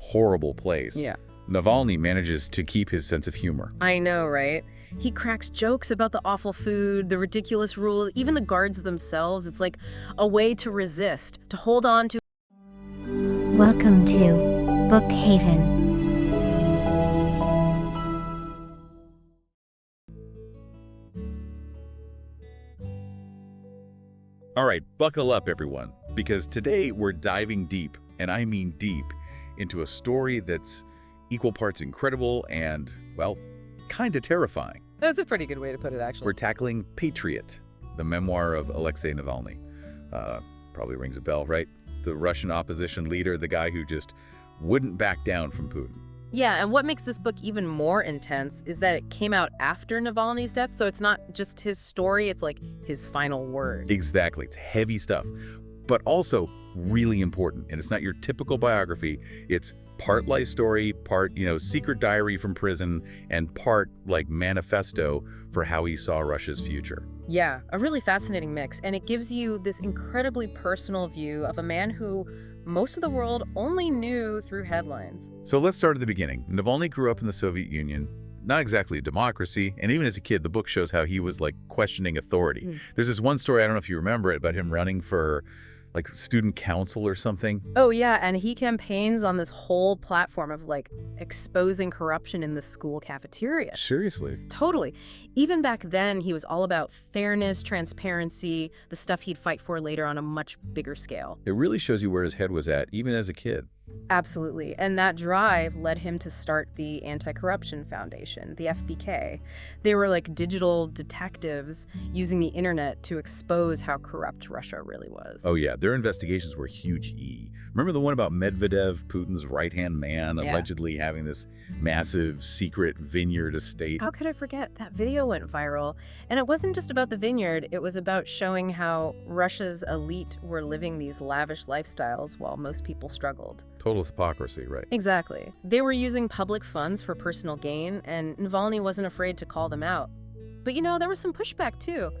horrible place, Yeah. Navalny manages to keep his sense of humor. I know, right? He cracks jokes about the awful food, the ridiculous rules, even the guards themselves. It's like a way to resist, to hold on to. Welcome to Book Haven. All right, buckle up, everyone, because today we're diving deep, and I mean deep, into a story that's equal parts incredible and, well, kind of terrifying. That's a pretty good way to put it, actually. We're tackling Patriot, the memoir of Alexei Navalny. Probably rings a bell, right? The Russian opposition leader, the guy who just wouldn't back down from Putin. Yeah, and what makes this book even more intense is that it came out after Navalny's death, so it's not just his story, it's like his final word. Exactly. It's heavy stuff, but also really important. And it's not your typical biography. It's part life story, part, secret diary from prison, and part, like, manifesto for how he saw Russia's future. Yeah, a really fascinating mix, and it gives you this incredibly personal view of a man who most of the world only knew through headlines. So let's start at the beginning. Navalny grew up in the Soviet Union, not exactly a democracy, and even as a kid, the book shows how he was, like, questioning authority. There's this one story, I don't know if you remember it, about him running for, like, student council or something. Oh yeah, and he campaigns on this whole platform of, like, exposing corruption in the school cafeteria. Seriously? Totally. Even back then, he was all about fairness, transparency, the stuff he'd fight for later on a much bigger scale. It really shows you where his head was at, even as a kid. Absolutely. And that drive led him to start the Anti-Corruption Foundation, the FBK. They were like digital detectives using the internet to expose how corrupt Russia really was. Oh yeah, their investigations were huge E. Remember the one about Medvedev, Putin's right-hand man, Yeah. allegedly having this massive secret vineyard estate? How could I forget? That video went viral. And it wasn't just about the vineyard, it was about showing how Russia's elite were living these lavish lifestyles while most people struggled. Total hypocrisy, right? Exactly. They were using public funds for personal gain, and Navalny wasn't afraid to call them out. But there was some pushback too.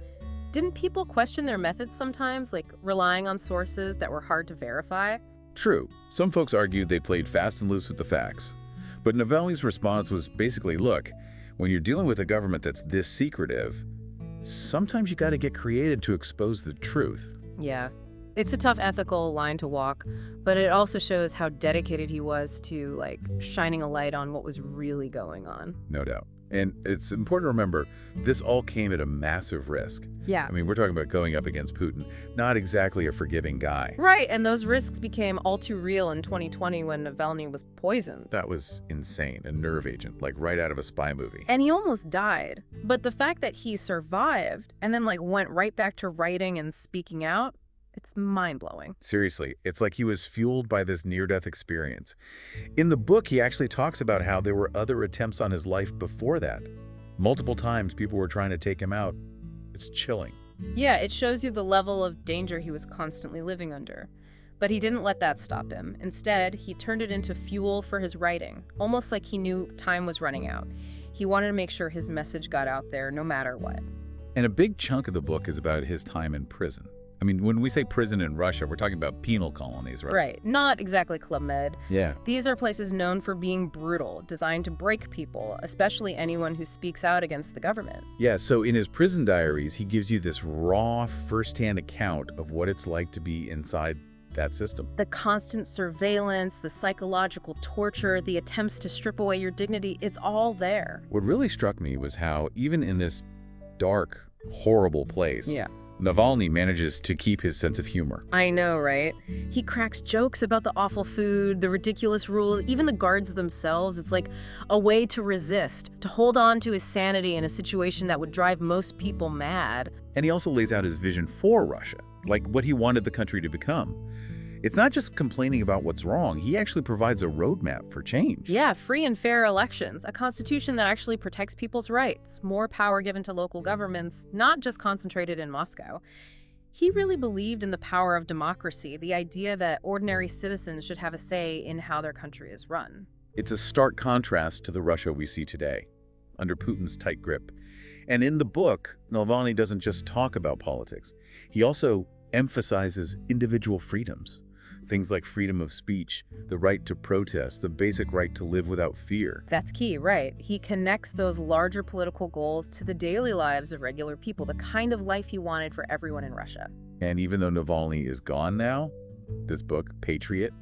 Didn't people question their methods sometimes, like relying on sources that were hard to verify? True. Some folks argued they played fast and loose with the facts. But Navalny's response was basically, look, when you're dealing with a government that's this secretive, sometimes you got to get creative to expose the truth. Yeah. It's a tough ethical line to walk, but it also shows how dedicated he was to, like, shining a light on what was really going on. No doubt. And it's important to remember, this all came at a massive risk. Yeah. I mean, we're talking about going up against Putin, not exactly a forgiving guy. Right, and those risks became all too real in 2020 when Navalny was poisoned. That was insane, a nerve agent, like right out of a spy movie. And he almost died. But the fact that he survived and then, like, went right back to writing and speaking out, it's mind-blowing. Seriously, it's like he was fueled by this near-death experience. In the book, he actually talks about how there were other attempts on his life before that. Multiple times people were trying to take him out. It's chilling. Yeah, it shows you the level of danger he was constantly living under. But he didn't let that stop him. Instead, he turned it into fuel for his writing, almost like he knew time was running out. He wanted to make sure his message got out there no matter what. And a big chunk of the book is about his time in prison. I mean, when we say prison in Russia, we're talking about penal colonies, right? Right. Not exactly Club Med. Yeah. These are places known for being brutal, designed to break people, especially anyone who speaks out against the government. Yeah, so in his prison diaries, he gives you this raw, first-hand account of what it's like to be inside that system. The constant surveillance, the psychological torture, the attempts to strip away your dignity, it's all there. What really struck me was how, even in this dark, horrible place, Navalny manages to keep his sense of humor. I know, right? He cracks jokes about the awful food, the ridiculous rules, even the guards themselves. It's like a way to resist, to hold on to his sanity in a situation that would drive most people mad. And he also lays out his vision for Russia, like what he wanted the country to become. It's not just complaining about what's wrong. He actually provides a roadmap for change. Yeah, free and fair elections, a constitution that actually protects people's rights, more power given to local governments, not just concentrated in Moscow. He really believed in the power of democracy, the idea that ordinary citizens should have a say in how their country is run. It's a stark contrast to the Russia we see today, under Putin's tight grip. And in the book, Navalny doesn't just talk about politics. He also emphasizes individual freedoms. Things like freedom of speech, the right to protest, the basic right to live without fear. That's key, right? He connects those larger political goals to the daily lives of regular people, the kind of life he wanted for everyone in Russia. And even though Navalny is gone now, this book, Patriot,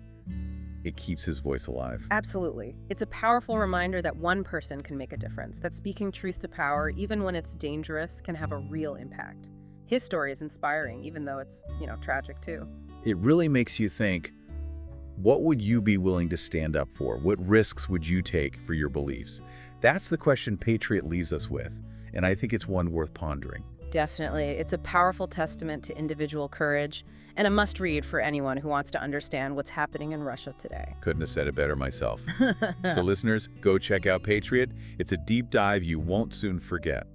it keeps his voice alive. Absolutely. It's a powerful reminder that one person can make a difference, that speaking truth to power, even when it's dangerous, can have a real impact. His story is inspiring, even though it's, tragic too. It really makes you think, what would you be willing to stand up for? What risks would you take for your beliefs? That's the question Patriot leaves us with, and I think it's one worth pondering. Definitely. It's a powerful testament to individual courage and a must-read for anyone who wants to understand what's happening in Russia today. Couldn't have said it better myself. So listeners, go check out Patriot. It's a deep dive you won't soon forget.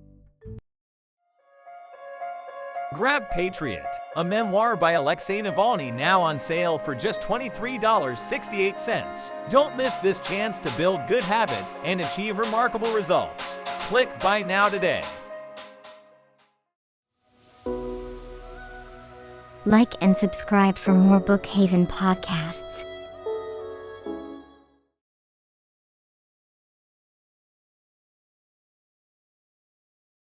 Grab Patriot, a memoir by Alexei Navalny, now on sale for just $23.68. Don't miss this chance to build good habits and achieve remarkable results. Click Buy Now today. Like and subscribe for more Bookhaven podcasts.